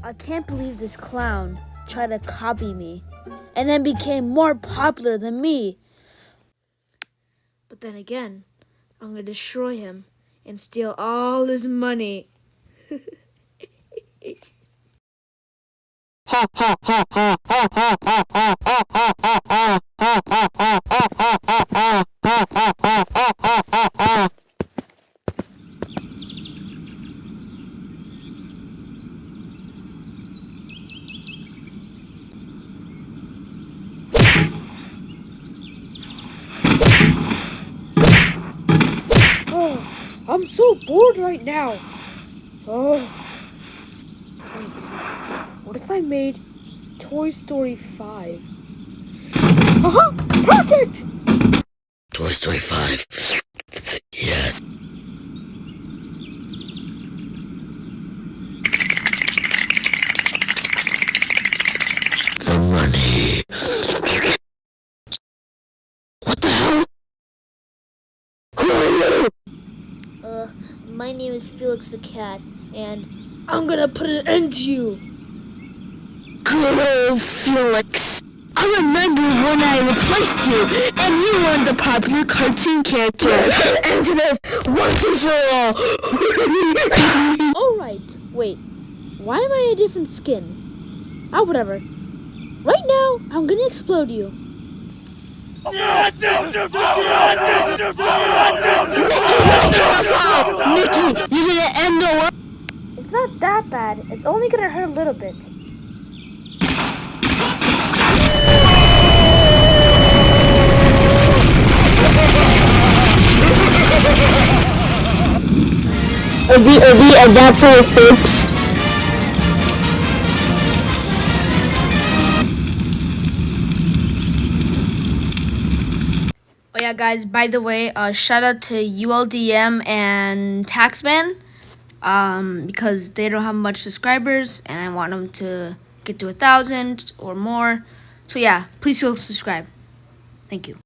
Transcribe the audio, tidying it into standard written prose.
I can't believe this clown tried to copy me and then became more popular than me. But then again, I'm gonna destroy him and steal all his money. Ha ha ha ha ha ha ha ha ha ha ha ha ha ha ha ha ha ha ha. Oh, I'm so bored right now. Oh, wait. What if I made Toy Story 5? Perfect! Toy Story 5. Yes. The money. What the hell? Who are you? My name is Felix the Cat, and I'm gonna put an end to you. Good old Felix. I remember when I replaced you, and you were the popular cartoon character. End to this once and for all. Alright, wait. Why am I a different skin? Ah, whatever. Right now, I'm gonna explode you. Mickey, you're gonna end the world. It's not that bad. It's only gonna hurt a little bit. And that's all, folks. Oh yeah, guys, by the way, shout out to ULDM and Taxman, because they don't have much subscribers, and I want them to get to 1,000 or more. So yeah, please still subscribe. Thank you.